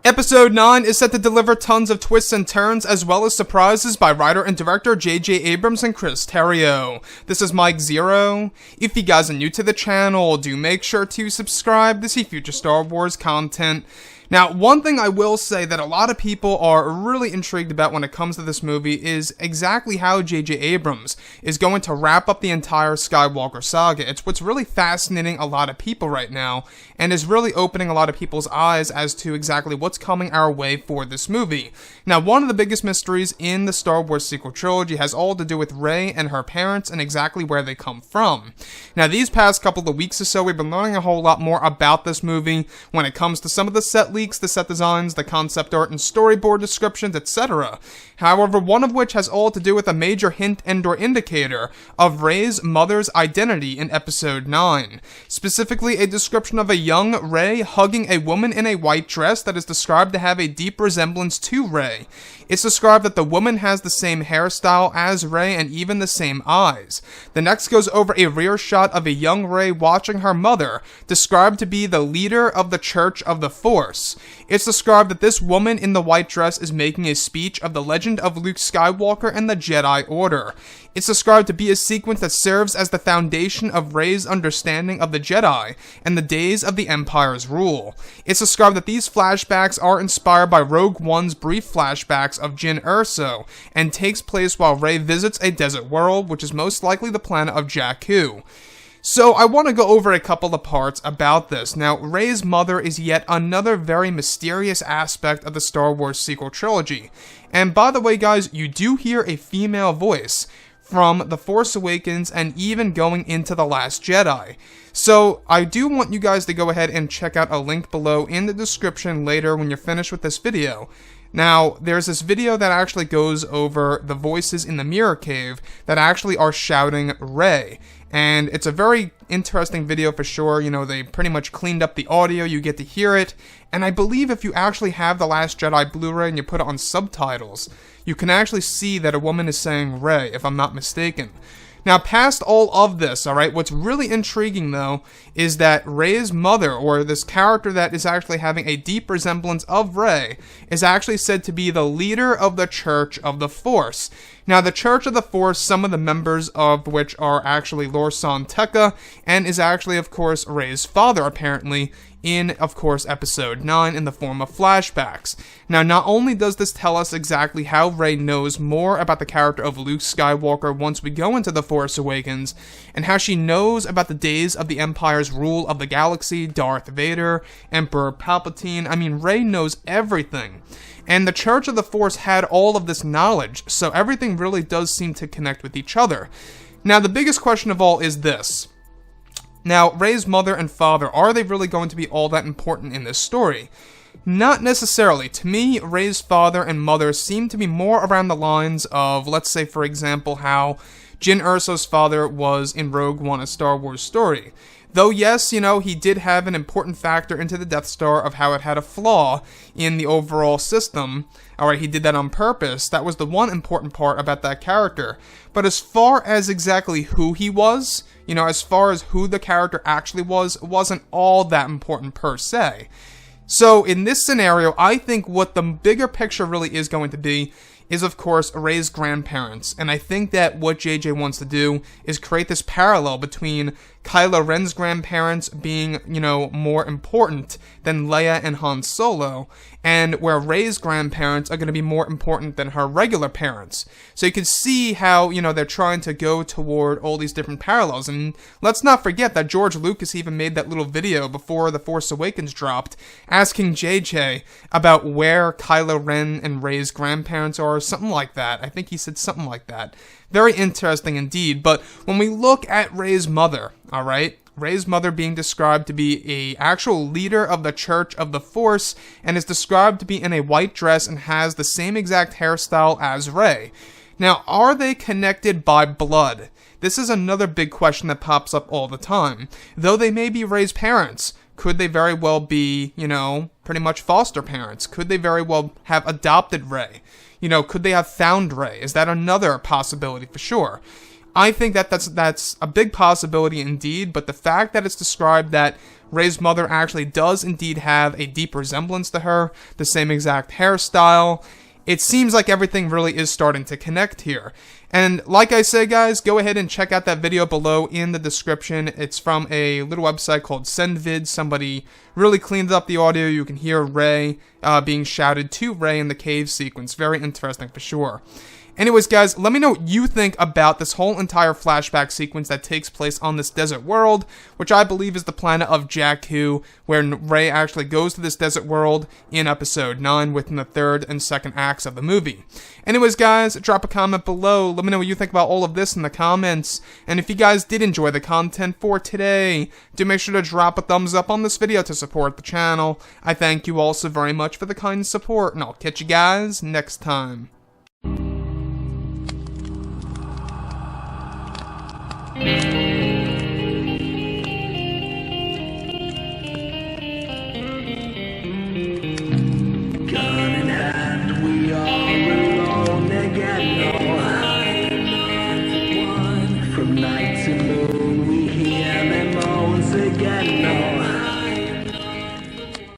Episode 9 is set to deliver tons of twists and turns as well as surprises by writer and director J.J. Abrams and Chris Terrio. This is Mike Zero. If you guys are new to the channel, do make sure to subscribe to see future Star Wars content. Now, one thing I will say that a lot of people are really intrigued about when it comes to this movie is exactly how J.J. Abrams is going to wrap up the entire Skywalker saga. It's what's really fascinating a lot of people right now, and is really opening a lot of people's eyes as to exactly what's coming our way for this movie. Now, one of the biggest mysteries in the Star Wars sequel trilogy has all to do with Rey and her parents and exactly where they come from. Now, these past couple of weeks or so, we've been learning a whole lot more about this movie when it comes to some of the set leaks, the set designs, the concept art and storyboard descriptions, etc. However, one of which has all to do with a major hint and/or indicator of Rey's mother's identity in Episode 9. Specifically, a description of a young Rey hugging a woman in a white dress that is described to have a deep resemblance to Rey. It's described that the woman has the same hairstyle as Rey and even the same eyes. The next goes over a rear shot of a young Rey watching her mother, described to be the leader of the Church of the Force. It's described that this woman in the white dress is making a speech of the legend of Luke Skywalker and the Jedi Order. It's described to be a sequence that serves as the foundation of Rey's understanding of the Jedi and the days of the Empire's rule. It's described that these flashbacks are inspired by Rogue One's brief flashbacks of Jyn Erso and takes place while Rey visits a desert world, which is most likely the planet of Jakku. So I want to go over a couple of parts about this. Now, Rey's mother is yet another very mysterious aspect of the Star Wars sequel trilogy. And by the way, guys, you do hear a female voice from The Force Awakens and even going into The Last Jedi. So I do want you guys to go ahead and check out a link below in the description later when you're finished with this video. Now, there's this video that actually goes over the voices in the Mirror Cave that actually are shouting Rey. And it's a very interesting video for sure. You know, they pretty much cleaned up the audio, you get to hear it. And I believe if you actually have The Last Jedi Blu-ray and you put it on subtitles, you can actually see that a woman is saying Rey, if I'm not mistaken. Now, past all of this, alright, what's really intriguing, though, is that Rey's mother, or this character that is actually having a deep resemblance of Rey, is actually said to be the leader of the Church of the Force. Now, the Church of the Force, some of the members of which are actually Lor San Tekka, and is actually, of course, Rey's father, apparently, in, of course, Episode 9 in the form of flashbacks. Now, not only does this tell us exactly how Rey knows more about the character of Luke Skywalker once we go into The Force Awakens, and how she knows about the days of the Empire's rule of the galaxy, Darth Vader, Emperor Palpatine. I mean, Rey knows everything. And the Church of the Force had all of this knowledge, so everything really does seem to connect with each other. Now, the biggest question of all is this. Now, Rey's mother and father, are they really going to be all that important in this story? Not necessarily. To me, Rey's father and mother seem to be more around the lines of, let's say, for example, how Jyn Erso's father was in Rogue One, a Star Wars story. Though, yes, you know, he did have an important factor into the Death Star of how it had a flaw in the overall system. Alright, he did that on purpose. That was the one important part about that character. But as far as exactly who he was, you know, as far as who the character actually was, it wasn't all that important per se. So, in this scenario, I think what the bigger picture really is going to be is, of course, Rey's grandparents. And I think that what JJ wants to do is create this parallel between Kylo Ren's grandparents being, you know, more important than Leia and Han Solo, and where Rey's grandparents are going to be more important than her regular parents. So you can see how, you know, they're trying to go toward all these different parallels. And let's not forget that George Lucas even made that little video before The Force Awakens dropped, asking JJ about where Kylo Ren and Rey's grandparents are, or something like that. I think he said something like that. Very interesting indeed. But when we look at Rey's mother, alright, Rey's mother being described to be a actual leader of the Church of the Force, and is described to be in a white dress and has the same exact hairstyle as Rey. Now, are they connected by blood? This is another big question that pops up all the time. Though they may be Rey's parents, could they very well be, you know, pretty much foster parents? Could they very well have adopted Rey? You know, could they have found Rey? Is that another possibility for sure? I think that that's a big possibility indeed, but the fact that it's described that Rey's mother actually does indeed have a deep resemblance to her, the same exact hairstyle. It seems like everything really is starting to connect here. And like I say, guys, go ahead and check out that video below in the description. It's from a little website called SendVid. Somebody really cleaned up the audio. You can hear Rey being shouted to Rey in the cave sequence. Very interesting for sure. Anyways, guys, let me know what you think about this whole entire flashback sequence that takes place on this desert world, which I believe is the planet of Jakku, where Rey actually goes to this desert world in episode 9 within the third and second acts of the movie. Anyways, guys, drop a comment below. Let me know what you think about all of this in the comments. And if you guys did enjoy the content for today, do make sure to drop a thumbs up on this video to support the channel. I thank you all so very much for the kind support, and I'll catch you guys next time. From night to moon we hear them moans again. No.